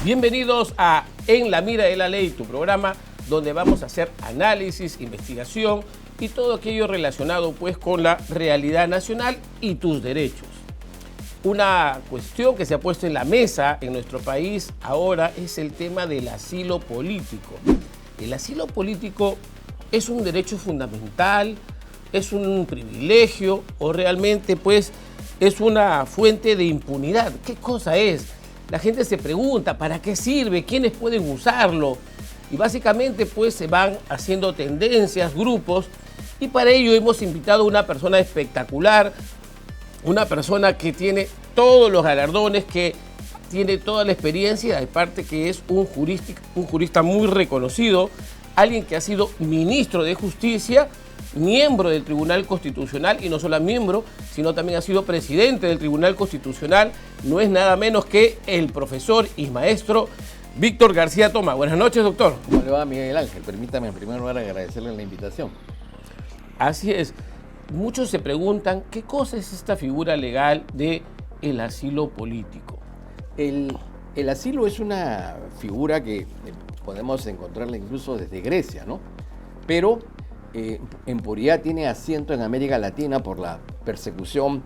Bienvenidos a En la Mira de la Ley, tu programa donde vamos a hacer análisis, investigación y todo aquello relacionado pues con la realidad nacional y tus derechos. Una cuestión que se ha puesto en la mesa en nuestro país ahora es el tema del asilo político. El asilo político es un derecho fundamental, es un privilegio o realmente pues es una fuente de impunidad. ¿Qué cosa es? La gente se pregunta, ¿para qué sirve? ¿Quiénes pueden usarlo? Y básicamente pues se van haciendo tendencias, grupos, y para ello hemos invitado a una persona espectacular, una persona que tiene todos los galardones, que tiene toda la experiencia, aparte que es un jurista muy reconocido, alguien que ha sido ministro de Justicia, miembro del Tribunal Constitucional, y no solo miembro, sino también ha sido presidente del Tribunal Constitucional. No es nada menos que el profesor y maestro Víctor García Toma. Buenas noches, doctor. ¿Cómo le va, Miguel Ángel? Permítame en primer lugar agradecerle la invitación. Así es. Muchos se preguntan qué cosa es esta figura legal de el asilo político. El asilo es una figura que podemos encontrarla incluso desde Grecia, ¿no? Pero en puridad tiene asiento en América Latina por la persecución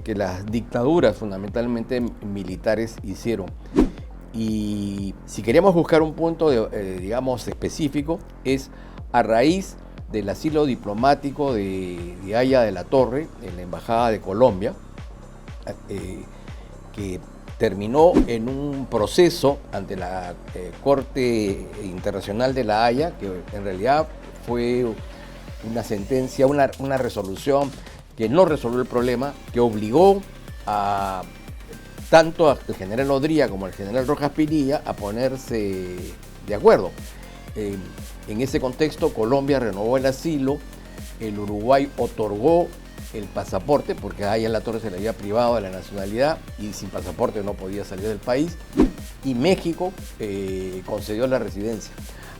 que las dictaduras, fundamentalmente militares, hicieron. Y si queríamos buscar un punto, digamos, específico, es a raíz del asilo diplomático de Haya de la Torre, en la Embajada de Colombia, que terminó en un proceso ante la Corte Internacional de la Haya, que en realidad fue una sentencia, una resolución que no resolvió el problema, que obligó a tanto al general Odría como al general Rojas Pinilla a ponerse de acuerdo. En ese contexto, Colombia renovó el asilo, el Uruguay otorgó el pasaporte, porque a Haya en la Torre se le había privado de la nacionalidad y sin pasaporte no podía salir del país, y México concedió la residencia.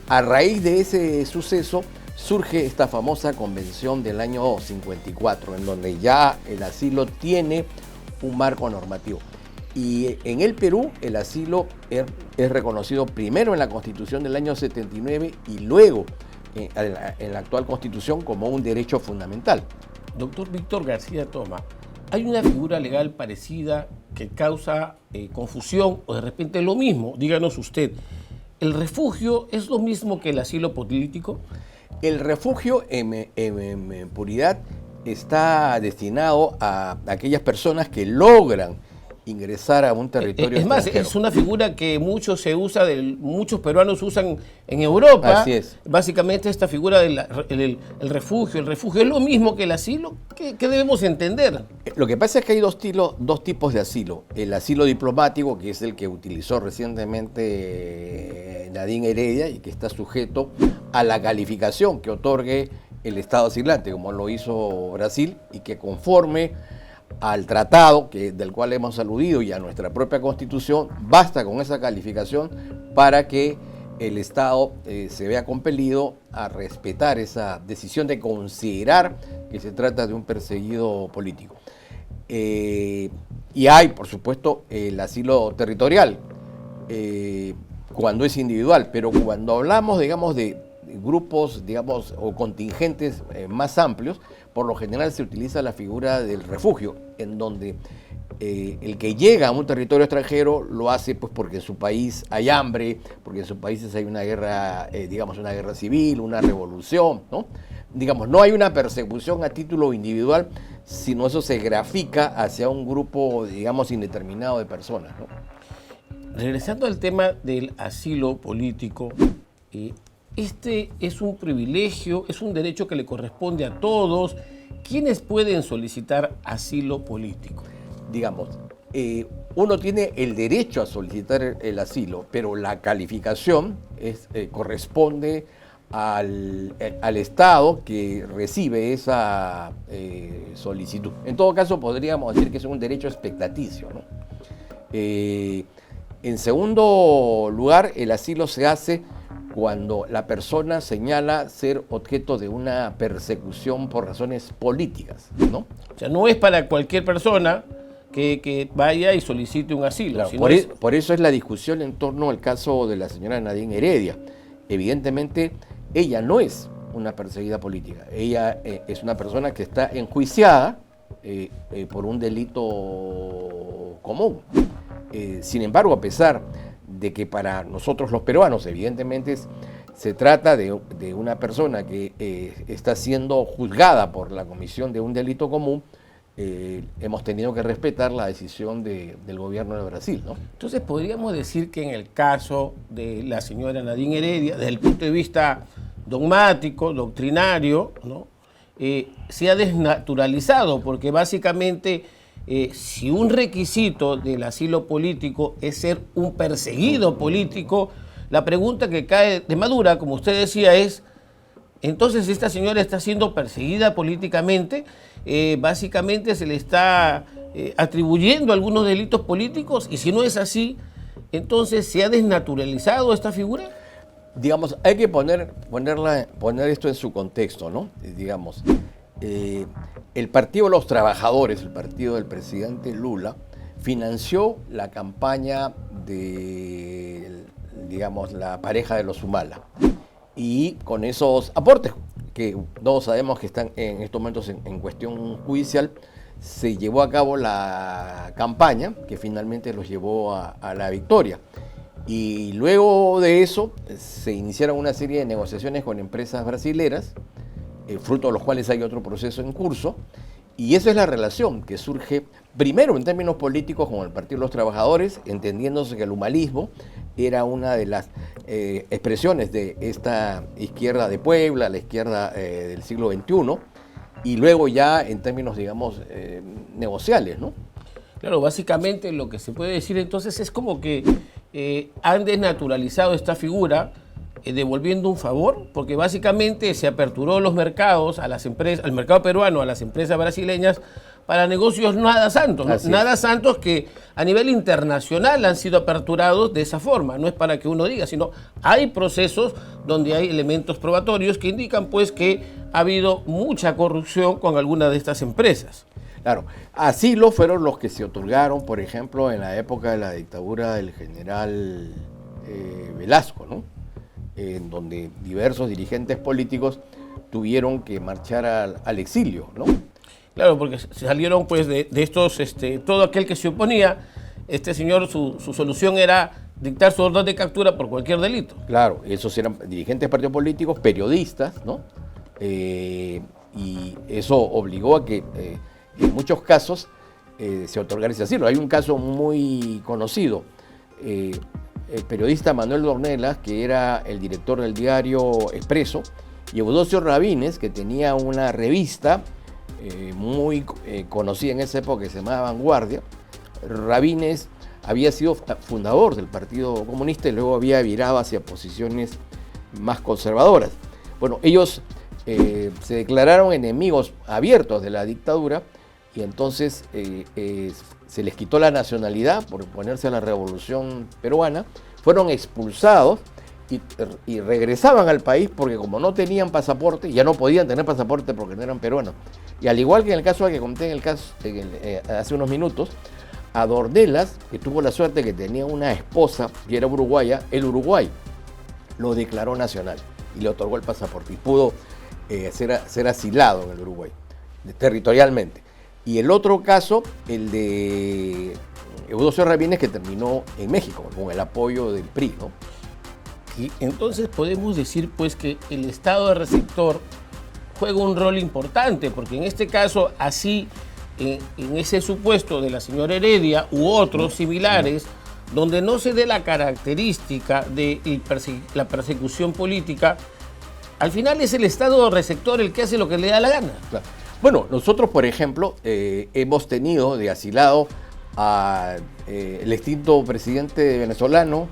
A raíz de ese suceso surge esta famosa convención del año 54, en donde ya el asilo tiene un marco normativo. Y en el Perú el asilo es reconocido primero en la Constitución del año 79 y luego en la actual Constitución como un derecho fundamental. Doctor Víctor García Toma, ¿hay una figura legal parecida que causa confusión o de repente lo mismo? Díganos usted, ¿el refugio es lo mismo que el asilo político? El refugio en puridad está destinado a aquellas personas que logran ingresar a un territorio es más, extranjero. es una figura que muchos peruanos usan en Europa. Así es. Básicamente esta figura del refugio. ¿El refugio es lo mismo que el asilo? ¿Qué debemos entender? Lo que pasa es que hay dos tipos de asilo. El asilo diplomático, que es el que utilizó recientemente Nadine Heredia y que está sujeto a la calificación que otorgue el Estado asilante, como lo hizo Brasil, y que conforme al tratado del cual hemos aludido y a nuestra propia Constitución, basta con esa calificación para que el Estado se vea compelido a respetar esa decisión de considerar que se trata de un perseguido político. Y hay, por supuesto, el asilo territorial, cuando es individual, pero cuando hablamos, digamos, de grupos, digamos, o contingentes más amplios, por lo general se utiliza la figura del refugio, en donde el que llega a un territorio extranjero lo hace pues porque en su país hay hambre, porque en sus países hay una guerra, digamos, una guerra civil, una revolución, ¿no? Digamos, no hay una persecución a título individual, sino eso se grafica hacia un grupo, digamos, indeterminado de personas, ¿no? Regresando al tema del asilo político, este es un privilegio, es un derecho que le corresponde a todos. ¿Quiénes pueden solicitar asilo político? Digamos, uno tiene el derecho a solicitar el asilo, pero la calificación corresponde al Estado que recibe esa solicitud. En todo caso, podríamos decir que es un derecho expectaticio, ¿no? En segundo lugar, el asilo se hace cuando la persona señala ser objeto de una persecución por razones políticas, ¿no? O sea, no es para cualquier persona que vaya y solicite un asilo. Claro, Si por eso es la discusión en torno al caso de la señora Nadine Heredia. Evidentemente, ella no es una perseguida política. Ella es una persona que está enjuiciada por un delito común. Sin embargo, a pesar de que para nosotros los peruanos, evidentemente, se trata de una persona que está siendo juzgada por la comisión de un delito común, hemos tenido que respetar la decisión del gobierno de Brasil, ¿no? Entonces podríamos decir que en el caso de la señora Nadine Heredia, desde el punto de vista dogmático, doctrinario, ¿no? Se ha desnaturalizado, porque básicamente si un requisito del asilo político es ser un perseguido político, la pregunta que cae de madura, como usted decía, es: entonces esta señora está siendo perseguida políticamente, básicamente se le está atribuyendo algunos delitos políticos, y si no es así, entonces ¿se ha desnaturalizado esta figura? Digamos, hay que poner esto en su contexto, ¿no? Digamos, el Partido de los Trabajadores, el partido del presidente Lula, financió la campaña de, digamos, la pareja de los Humala. Y con esos aportes, que todos sabemos que están en estos momentos en cuestión judicial, se llevó a cabo la campaña que finalmente los llevó a la victoria. Y luego de eso se iniciaron una serie de negociaciones con empresas brasileras, fruto de los cuales hay otro proceso en curso, y esa es la relación que surge primero en términos políticos con el Partido de los Trabajadores, entendiéndose que el humanismo era una de las expresiones de esta izquierda de Puebla, la izquierda del siglo XXI, y luego ya en términos, digamos, negociales, ¿no? Claro, básicamente lo que se puede decir entonces es como que han desnaturalizado esta figura, devolviendo un favor, porque básicamente se aperturó los mercados a las empresas, al mercado peruano, a las empresas brasileñas, para negocios nada santos, ¿no? Nada santos que a nivel internacional han sido aperturados de esa forma. No es para que uno diga, sino hay procesos donde hay elementos probatorios que indican pues que ha habido mucha corrupción con alguna de estas empresas. Claro, asilos fueron los que se otorgaron, por ejemplo, en la época de la dictadura del general Velasco, ¿no? En donde diversos dirigentes políticos tuvieron que marchar al exilio, ¿no? Claro, porque salieron pues de estos, todo aquel que se oponía, este señor, su solución era dictar su orden de captura por cualquier delito. Claro, esos eran dirigentes de partidos políticos, periodistas, ¿no? Y eso obligó a que en muchos casos se otorgara ese asilo. Hay un caso muy conocido, el periodista Manuel Dornelas, que era el director del diario Expreso, y Eudosio Rabines, que tenía una revista muy conocida en esa época que se llamaba Vanguardia. Rabines había sido fundador del Partido Comunista y luego había virado hacia posiciones más conservadoras. Bueno, ellos se declararon enemigos abiertos de la dictadura y entonces se les quitó la nacionalidad por oponerse a la revolución peruana, fueron expulsados y regresaban al país porque como no tenían pasaporte, ya no podían tener pasaporte porque no eran peruanos. Y al igual que en el caso que conté hace unos minutos, a Dornelas, que tuvo la suerte que tenía una esposa que era uruguaya, el Uruguay lo declaró nacional y le otorgó el pasaporte y pudo ser asilado en el Uruguay, territorialmente. Y el otro caso, el de Eudosio Rabines, que terminó en México con el apoyo del PRI, ¿no? Y entonces podemos decir pues que el Estado de receptor juega un rol importante, porque en este caso, así, en ese supuesto de la señora Heredia u otros similares, donde no se dé la característica de la persecución política, al final es el Estado receptor el que hace lo que le da la gana. Claro. Bueno, nosotros, por ejemplo, hemos tenido de asilado al extinto presidente venezolano,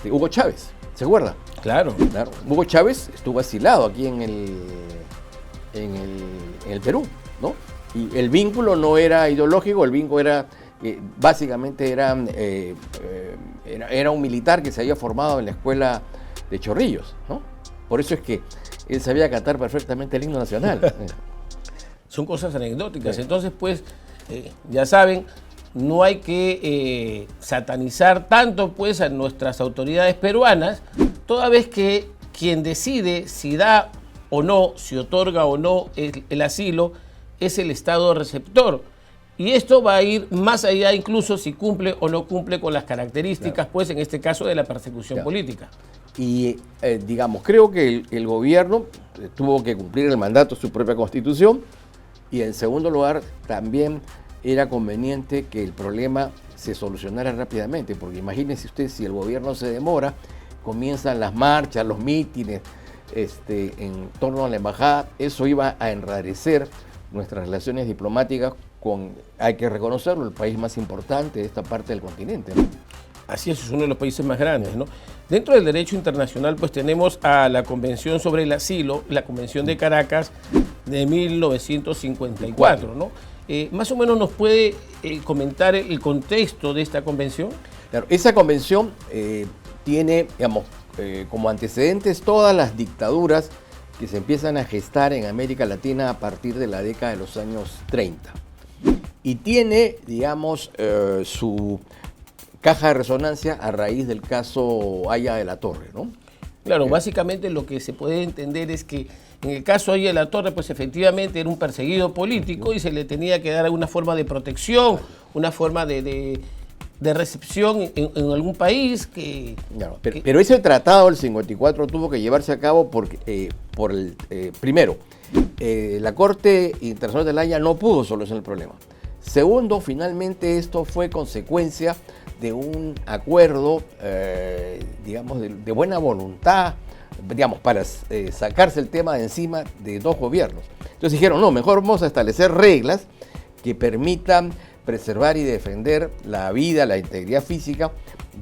Hugo Chávez. ¿Se acuerda? Claro. Hugo Chávez estuvo asilado aquí en el Perú, ¿no? Y el vínculo no era ideológico, el vínculo era, básicamente era un militar que se había formado en la escuela de Chorrillos, ¿no? Por eso es que él sabía cantar perfectamente el himno nacional. Son cosas anecdóticas. Sí. Entonces, pues, ya saben, no hay que satanizar tanto pues a nuestras autoridades peruanas, toda vez que quien decide si da o no, si otorga o no el asilo, es el Estado receptor. Y esto va a ir más allá incluso si cumple o no cumple con las características, claro, pues en este caso de la persecución, claro, política. Y digamos, creo que el gobierno tuvo que cumplir el mandato de su propia constitución, y en segundo lugar también era conveniente que el problema se solucionara rápidamente, porque imagínense usted, si el gobierno se demora, comienzan las marchas, los mítines en torno a la embajada, eso iba a enrarecer nuestras relaciones diplomáticas con, hay que reconocerlo, el país más importante de esta parte del continente, ¿no? Así es uno de los países más grandes, ¿no? Dentro del derecho internacional, pues tenemos a la Convención sobre el Asilo, la Convención de Caracas de 1954, ¿no? Más o menos nos puede comentar el contexto de esta convención. Claro, esa convención tiene, digamos, como antecedentes todas las dictaduras que se empiezan a gestar en América Latina a partir de la década de los años 30. Y tiene, digamos, su caja de resonancia a raíz del caso Haya de la Torre, ¿no? Claro, básicamente lo que se puede entender es que en el caso Haya de la Torre, pues efectivamente era un perseguido político y se le tenía que dar alguna forma de protección, una forma de recepción en algún país que... Claro, pero ese tratado del 54 tuvo que llevarse a cabo primero, la Corte Internacional de la Haya no pudo solucionar el problema. Segundo, finalmente esto fue consecuencia de un acuerdo, digamos, de buena voluntad, digamos, para sacarse el tema de encima de dos gobiernos. Entonces dijeron, no, mejor vamos a establecer reglas que permitan preservar y defender la vida, la integridad física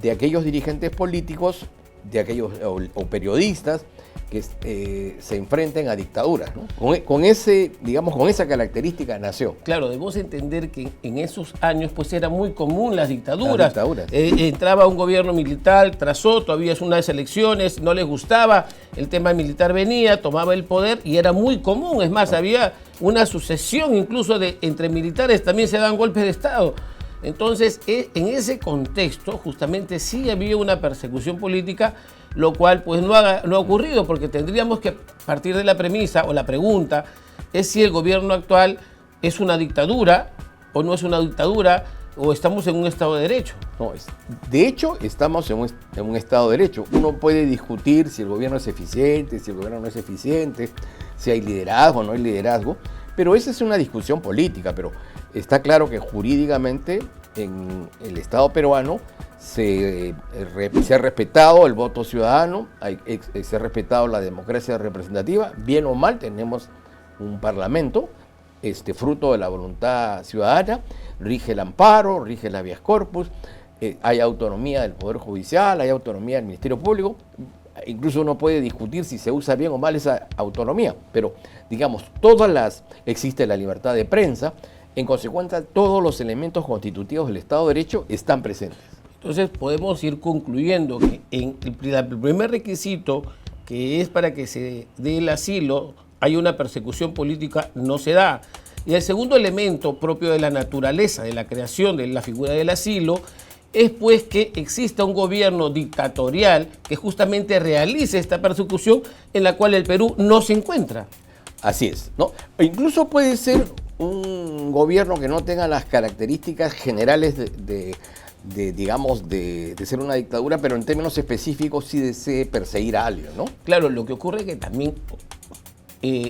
de aquellos dirigentes políticos, de aquellos o periodistas que se enfrenten a dictaduras, ¿no? Con esa característica nació. Claro, debemos entender que en esos años pues era muy común las dictaduras. Entraba un gobierno militar tras otro, había unas elecciones, no les gustaba, el tema militar venía, tomaba el poder y era muy común. Es más, había una sucesión incluso entre militares, también se dan golpes de Estado. Entonces, en ese contexto, justamente sí había una persecución política, lo cual pues no ha ocurrido, porque tendríamos que partir de la premisa o la pregunta es si el gobierno actual es una dictadura o no es una dictadura, o estamos en un Estado de Derecho. No, de hecho, estamos en un Estado de Derecho. Uno puede discutir si el gobierno es eficiente, si el gobierno no es eficiente, si hay liderazgo o no hay liderazgo, pero esa es una discusión política, pero está claro que jurídicamente en el Estado peruano se ha respetado el voto ciudadano, se ha respetado la democracia representativa, bien o mal tenemos un parlamento, fruto de la voluntad ciudadana, rige el amparo, rige el habeas corpus, hay autonomía del Poder Judicial, hay autonomía del Ministerio Público, incluso uno puede discutir si se usa bien o mal esa autonomía, pero digamos, existe la libertad de prensa, en consecuencia todos los elementos constitutivos del Estado de Derecho están presentes. Entonces podemos ir concluyendo que el primer requisito, que es para que se dé el asilo, hay una persecución política, no se da. Y el segundo elemento propio de la naturaleza, de la creación de la figura del asilo, es pues que exista un gobierno dictatorial que justamente realice esta persecución en la cual el Perú no se encuentra. Así es, ¿no? Incluso puede ser un gobierno que no tenga las características generales de ser una dictadura, pero en términos específicos sí desee perseguir a alguien, ¿no? Claro, lo que ocurre es que también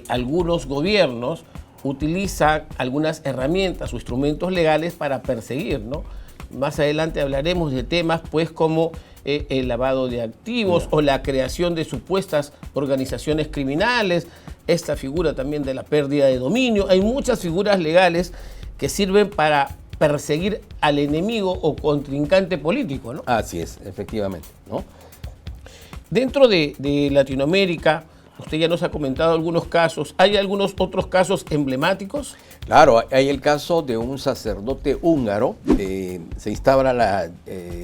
algunos gobiernos utilizan algunas herramientas o instrumentos legales para perseguir, ¿no? Más adelante hablaremos de temas pues como el lavado de activos o la creación de supuestas organizaciones criminales, esta figura también de la pérdida de dominio. Hay muchas figuras legales que sirven para perseguir al enemigo o contrincante político, ¿no? Así es, efectivamente, ¿no? Dentro de Latinoamérica, usted ya nos ha comentado algunos casos. ¿Hay algunos otros casos emblemáticos? Claro, hay el caso de un sacerdote húngaro. Se instaura la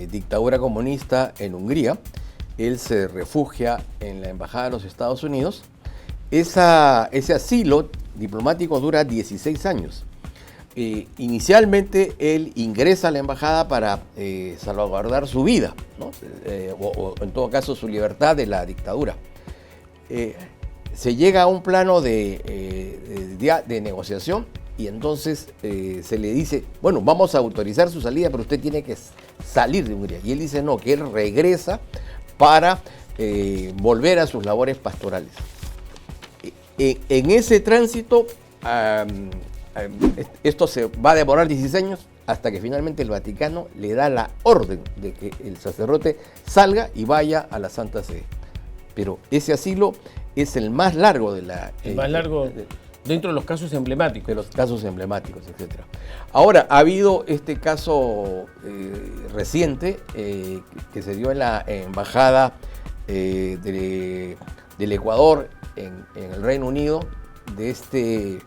dictadura comunista en Hungría. Él se refugia en la Embajada de los Estados Unidos. Ese asilo diplomático dura 16 años. inicialmente él ingresa a la embajada para salvaguardar su vida, ¿no? O en todo caso su libertad de la dictadura. Se llega a un plano de negociación y entonces se le dice, bueno, vamos a autorizar su salida, pero usted tiene que salir de Hungría. Y él dice no, que él regresa para volver a sus labores pastorales. En ese tránsito, esto se va a demorar 16 años hasta que finalmente el Vaticano le da la orden de que el sacerdote salga y vaya a la Santa Sede. Pero ese asilo es el más largo de la... El más largo dentro de los casos emblemáticos. De los casos emblemáticos, etc. Ahora, ha habido este caso reciente que se dio en la embajada del Ecuador en el Reino Unido, de este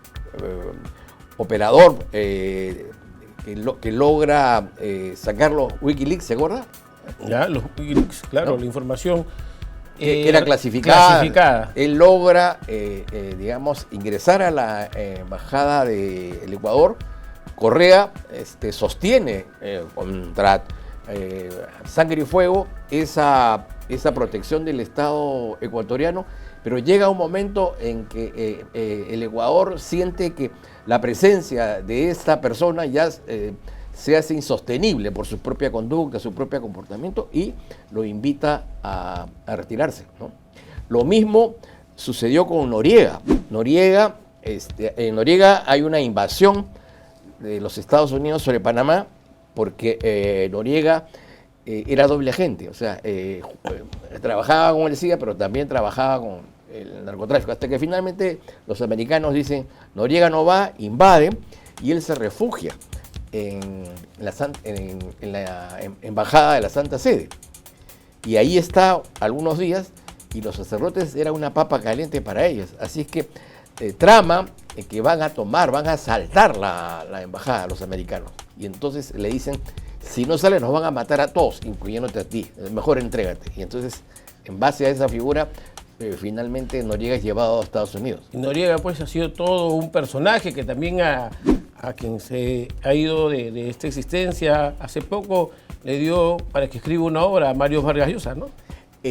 operador que logra sacar los Wikileaks, ¿se acuerda? Ya, los Wikileaks, claro, ¿no? La información que era clasificada. Él logra, digamos, ingresar a la embajada del Ecuador. Correa sostiene contra sangre y fuego esa protección del Estado ecuatoriano, pero llega un momento en que el Ecuador siente que la presencia de esta persona ya se hace insostenible por su propia conducta, su propio comportamiento, y lo invita a retirarse, ¿no? Lo mismo sucedió con Noriega. En Noriega hay una invasión de los Estados Unidos sobre Panamá porque Noriega era doble agente, o sea, trabajaba con el CIA, pero también trabajaba con el narcotráfico, hasta que finalmente los americanos dicen, Noriega no va, invade, y él se refugia en la embajada de la Santa Sede. Y ahí está algunos días, y los sacerdotes era una papa caliente para ellos. Así es que trama que van a asaltar la embajada, los americanos. Y entonces le dicen, si no sale nos van a matar a todos, incluyéndote a ti, mejor entrégate. Y entonces, en base a esa figura, finalmente Noriega es llevado a Estados Unidos. Y Noriega pues ha sido todo un personaje que también a quien se ha ido de esta existencia hace poco le dio para que escriba una obra a Mario Vargas Llosa, ¿no?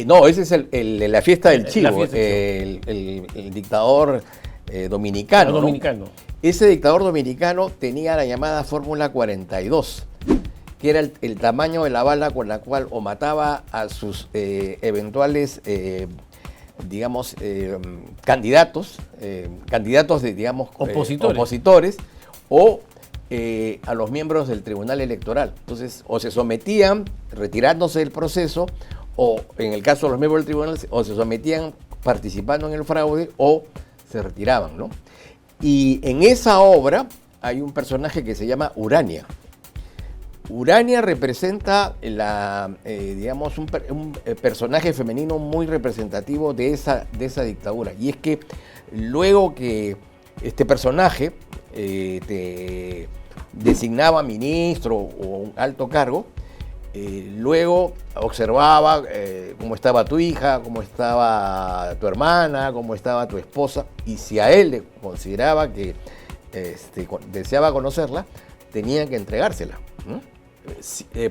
No, ese es la fiesta del Chivo, el dictador dominicano. Dominicano. ¿No? Ese dictador dominicano tenía la llamada Fórmula 42, que era el tamaño de la bala con la cual o mataba a sus eventuales digamos, candidatos de, digamos, opositores o a los miembros del Tribunal Electoral. Entonces, o se sometían retirándose del proceso, o en el caso de los miembros del tribunal, o se sometían participando en el fraude, o se retiraban, ¿no? Y en esa obra hay un personaje que se llama Urania. Urania representa digamos, un personaje femenino muy representativo de esa dictadura. Y es que luego que este personaje te designaba ministro o un alto cargo, luego observaba cómo estaba tu hija, cómo estaba tu hermana, cómo estaba tu esposa, y si a él le consideraba que deseaba conocerla, tenían que entregársela, ¿no?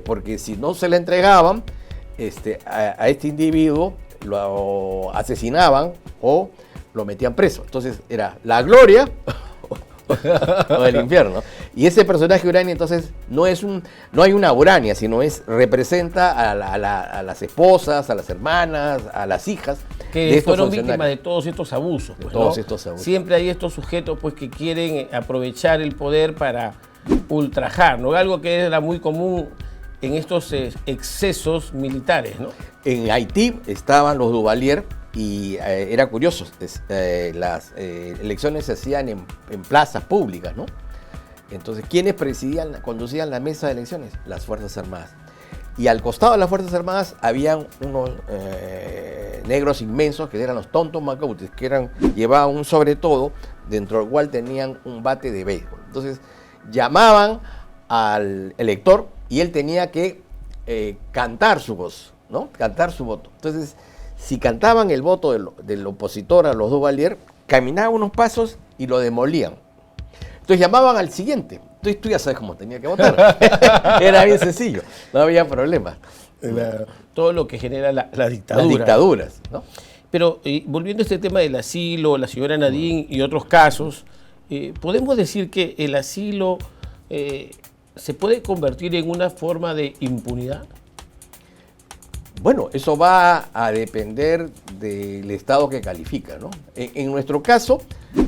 Porque si no se la entregaban, a este individuo lo asesinaban o lo metían preso. Entonces era la gloria o el infierno. Y ese personaje Urania, entonces, no hay una Urania, sino representa a las esposas, a las hermanas, a las hijas que fueron víctimas de todos estos abusos. Pues, todos estos abusos. Siempre hay estos sujetos pues que quieren aprovechar el poder para ultrajar, ¿no? Algo que era muy común en estos excesos militares, ¿no? En Haití estaban los Duvalier y era curioso, las elecciones se hacían en plazas públicas, ¿no? Entonces, ¿quiénes conducían la mesa de elecciones? Las Fuerzas Armadas. Y al costado de las Fuerzas Armadas habían unos negros inmensos que eran los tontos macautes, que llevaban un sobre todo, dentro del cual tenían un bate de béisbol. Entonces, llamaban al elector y él tenía que cantar su voz, ¿no? Cantar su voto. Entonces, si cantaban el voto del opositor a los Duvalier, caminaban unos pasos y lo demolían. Entonces llamaban al siguiente Tú ya sabes cómo tenía que votar. Era bien sencillo, no había problema. Todo lo que genera la dictadura. Las dictaduras, ¿no? Pero volviendo a este tema del asilo, la señora Nadine y otros casos, ¿podemos decir que el asilo se puede convertir en una forma de impunidad? Bueno, eso va a depender del Estado que califica, ¿no? En nuestro caso,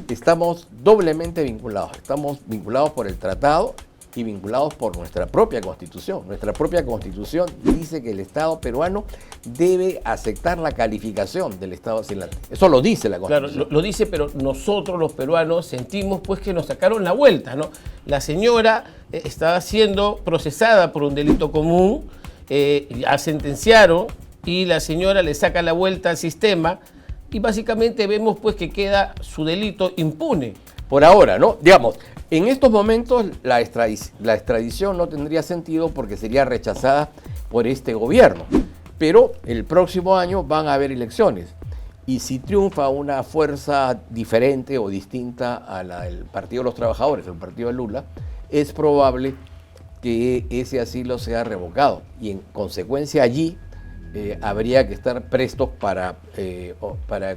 estamos doblemente vinculados. Estamos vinculados por el tratado y vinculados por nuestra propia Constitución. Nuestra propia Constitución dice que el Estado peruano debe aceptar la calificación del Estado asilante. Eso lo dice la Constitución. Claro, lo dice, pero nosotros los peruanos sentimos pues que nos sacaron la vuelta, ¿no? La señora estaba siendo procesada por un delito común, la sentenciaron y la señora le saca la vuelta al sistema y básicamente vemos pues que queda su delito impune. Por ahora, ¿no? Digamos, en estos momentos la extradición no tendría sentido porque sería rechazada por este gobierno. Pero el próximo año van a haber elecciones. Y si triunfa una fuerza diferente o distinta a la del Partido de los Trabajadores, el partido de Lula, es probable que ese asilo sea revocado. Y en consecuencia allí habría que estar prestos para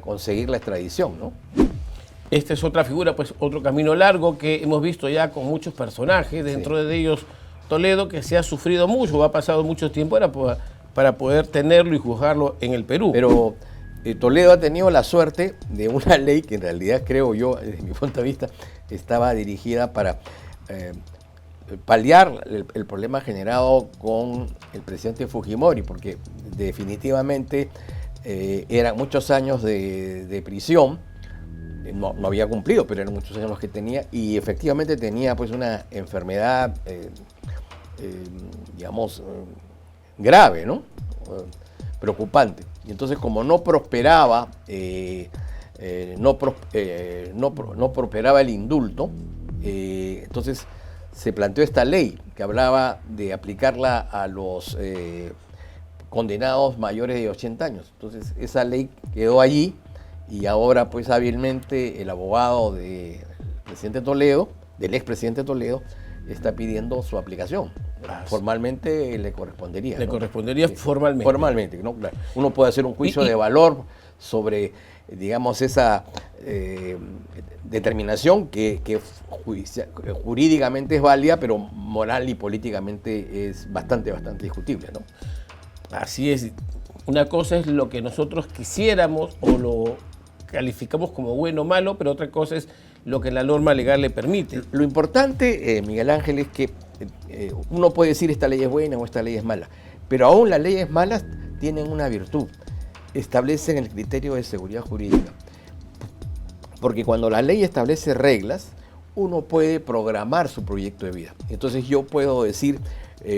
conseguir la extradición, ¿no? Esta es otra figura, pues otro camino largo que hemos visto ya con muchos personajes, dentro de ellos Toledo, que se ha sufrido mucho, ha pasado mucho tiempo para poder tenerlo y juzgarlo en el Perú. Pero Toledo ha tenido la suerte de una ley que en realidad, creo yo, desde mi punto de vista, estaba dirigida para paliar el problema generado con el presidente Fujimori, porque definitivamente eran muchos años de prisión. No había cumplido, pero eran muchos años los que tenía, y efectivamente tenía pues una enfermedad, digamos, grave, ¿no? Preocupante. Y entonces, como no prosperaba, no prosperaba el indulto, entonces se planteó esta ley que hablaba de aplicarla a los condenados mayores de 80 años. Entonces, esa ley quedó allí. Y ahora, pues, hábilmente el abogado del presidente Toledo, del expresidente Toledo, está pidiendo su aplicación. Formalmente le correspondería. Le correspondería formalmente. Formalmente, ¿no? Claro. Uno puede hacer un juicio de valor sobre, digamos, esa determinación que jurídicamente es válida, pero moral y políticamente es bastante discutible, ¿no? Así es. Una cosa es lo que nosotros quisiéramos o lo calificamos como bueno o malo, pero otra cosa es lo que la norma legal le permite. Lo importante, Miguel Ángel, es que uno puede decir esta ley es buena o esta ley es mala, pero aún las leyes malas tienen una virtud, establecen el criterio de seguridad jurídica. Porque cuando la ley establece reglas, uno puede programar su proyecto de vida. Entonces yo puedo decir,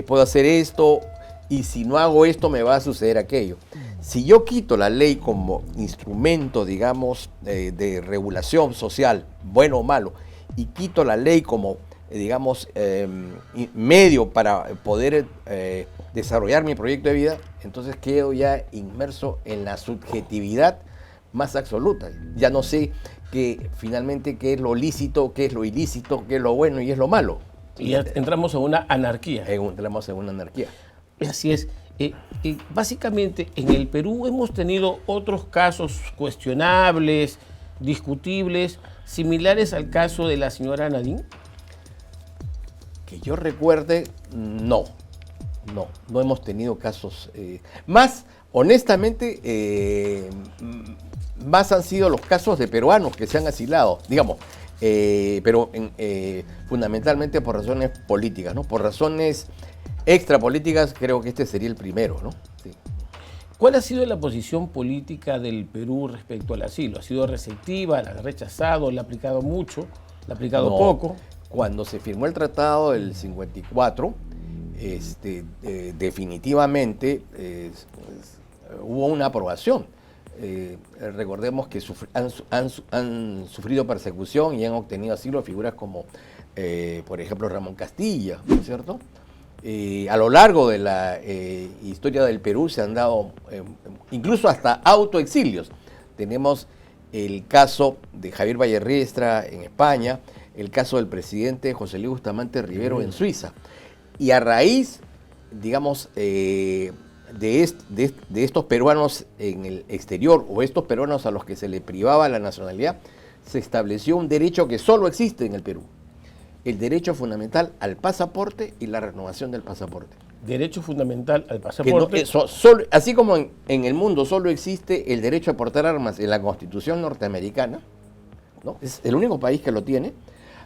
puedo hacer esto, y si no hago esto me va a suceder aquello. Si yo quito la ley como instrumento, digamos, de regulación social, bueno o malo, y quito la ley como, digamos, medio para poder desarrollar mi proyecto de vida, entonces quedo ya inmerso en la subjetividad más absoluta. Ya no sé finalmente qué es lo lícito, qué es lo ilícito, qué es lo bueno y es lo malo. Y ya entramos en una anarquía. Entramos en una anarquía. Así es. Básicamente en el Perú hemos tenido otros casos cuestionables, discutibles, similares al caso de la señora Nadine. Que yo recuerde, no hemos tenido casos. Más, honestamente, más han sido los casos de peruanos que se han asilado, digamos, pero fundamentalmente por razones políticas, ¿no? Por razones extrapolíticas, creo que este sería el primero, ¿no? Sí. ¿Cuál ha sido la posición política del Perú respecto al asilo? ¿Ha sido receptiva? ¿La ha rechazado? ¿La ha aplicado mucho? ¿La ha aplicado poco? Cuando se firmó el tratado del 54, definitivamente hubo una aprobación. Recordemos que han sufrido persecución y han obtenido asilo figuras como, por ejemplo, Ramón Castilla, ¿no es cierto? A lo largo de la historia del Perú se han dado incluso hasta autoexilios. Tenemos el caso de Javier Vallerriestra en España, el caso del presidente José Luis Bustamante Rivero en Suiza. Y a raíz, digamos, de estos peruanos en el exterior o estos peruanos a los que se le privaba la nacionalidad, se estableció un derecho que solo existe en el Perú. El derecho fundamental al pasaporte y la renovación del pasaporte. Derecho fundamental al pasaporte. Así como en el mundo solo existe el derecho a portar armas en la Constitución norteamericana, ¿no? Es el único país que lo tiene.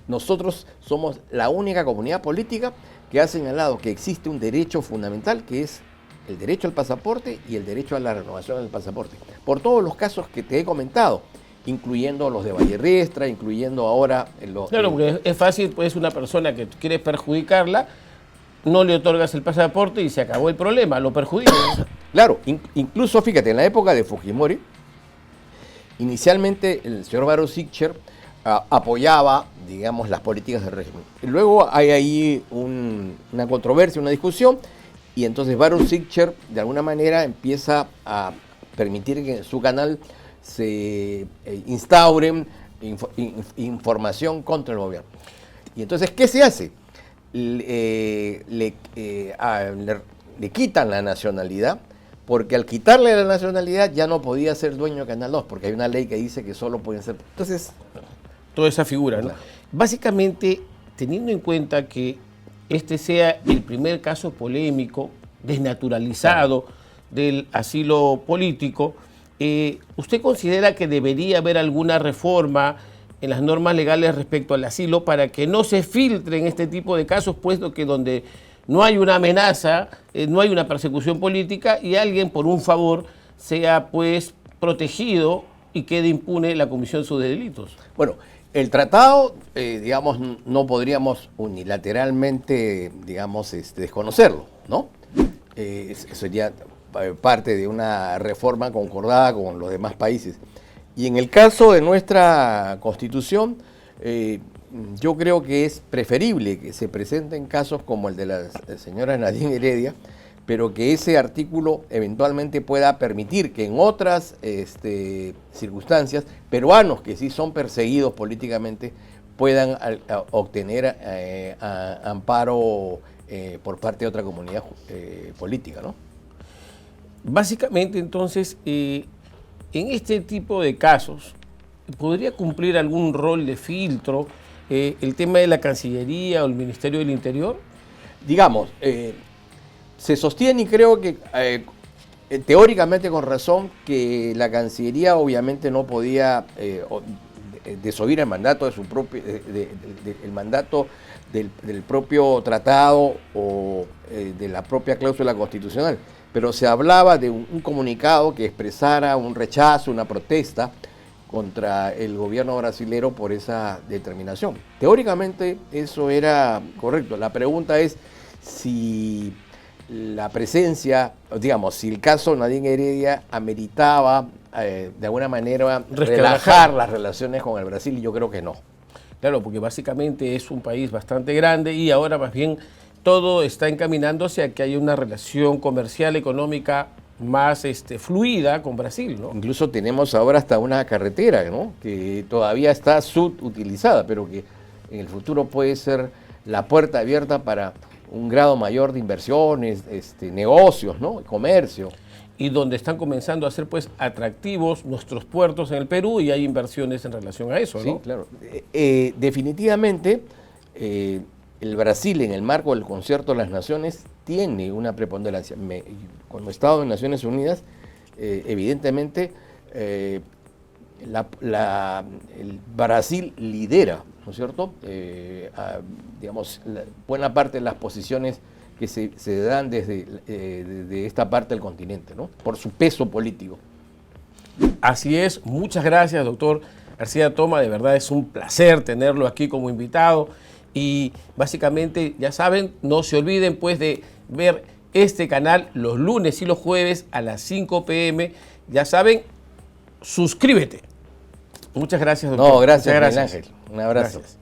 Nosotros somos la única comunidad política que ha señalado que existe un derecho fundamental que es el derecho al pasaporte y el derecho a la renovación del pasaporte. Por todos los casos que te he comentado, incluyendo los de Valle Riestra, incluyendo ahora los... Claro, porque es fácil, pues una persona que quiere perjudicarla, no le otorgas el pasaporte y se acabó el problema, lo perjudicas. Claro, incluso fíjate, en la época de Fujimori, inicialmente el señor Varro Sichel apoyaba, digamos, las políticas del régimen. Y luego hay ahí una controversia, una discusión, y entonces Varro Sichel de alguna manera empieza a permitir que en su canal se instauren información contra el gobierno. Y entonces, ¿qué se hace? Le quitan la nacionalidad, porque al quitarle la nacionalidad ya no podía ser dueño de Canal 2, porque hay una ley que dice que solo pueden ser... Entonces... Toda esa figura, ¿no? Claro. Básicamente, teniendo en cuenta que este sea el primer caso polémico, desnaturalizado, claro, del asilo político, ¿usted considera que debería haber alguna reforma en las normas legales respecto al asilo para que no se filtren este tipo de casos, puesto que donde no hay una amenaza, no hay una persecución política y alguien por un favor sea pues protegido y quede impune la comisión de sus delitos? Bueno, el tratado, digamos, no podríamos unilateralmente, digamos, desconocerlo, ¿no? Sería parte de una reforma concordada con los demás países. Y en el caso de nuestra Constitución, yo creo que es preferible que se presenten casos como el de la señora Nadine Heredia, pero que ese artículo eventualmente pueda permitir que en otras circunstancias, peruanos que sí son perseguidos políticamente puedan obtener amparo por parte de otra comunidad política, ¿no? Básicamente, entonces, en este tipo de casos, ¿podría cumplir algún rol de filtro el tema de la Cancillería o el Ministerio del Interior? Digamos, se sostiene, y creo que teóricamente con razón, que la Cancillería obviamente no podía desoír el mandato de su propio, el mandato del propio tratado o de la propia cláusula constitucional. Pero se hablaba de un comunicado que expresara un rechazo, una protesta contra el gobierno brasilero por esa determinación. Teóricamente eso era correcto. La pregunta es si la presencia, digamos, si el caso Nadine Heredia ameritaba de alguna manera relajar las relaciones con el Brasil, y yo creo que no. Claro, porque básicamente es un país bastante grande y ahora más bien todo está encaminándose a que haya una relación comercial, económica más fluida con Brasil, ¿no? Incluso tenemos ahora hasta una carretera, ¿no?, que todavía está subutilizada, pero que en el futuro puede ser la puerta abierta para un grado mayor de inversiones, negocios, ¿no?, comercio. Y donde están comenzando a ser pues atractivos nuestros puertos en el Perú y hay inversiones en relación a eso, ¿no? Sí, claro. Definitivamente, el Brasil, en el marco del Concierto de las Naciones, tiene una preponderancia. Como Estado de Naciones Unidas, evidentemente, el Brasil lidera, ¿no es cierto?, digamos, buena parte de las posiciones que se dan desde esta parte del continente, ¿no?, por su peso político. Así es. Muchas gracias, doctor García Toma. De verdad es un placer tenerlo aquí como invitado. Y básicamente, ya saben, no se olviden pues de ver este canal los lunes y los jueves a las 5 p.m. Ya saben, suscríbete. Muchas gracias, doctor. No, gracias, Muchas gracias. Miguel Ángel. Un abrazo. Gracias.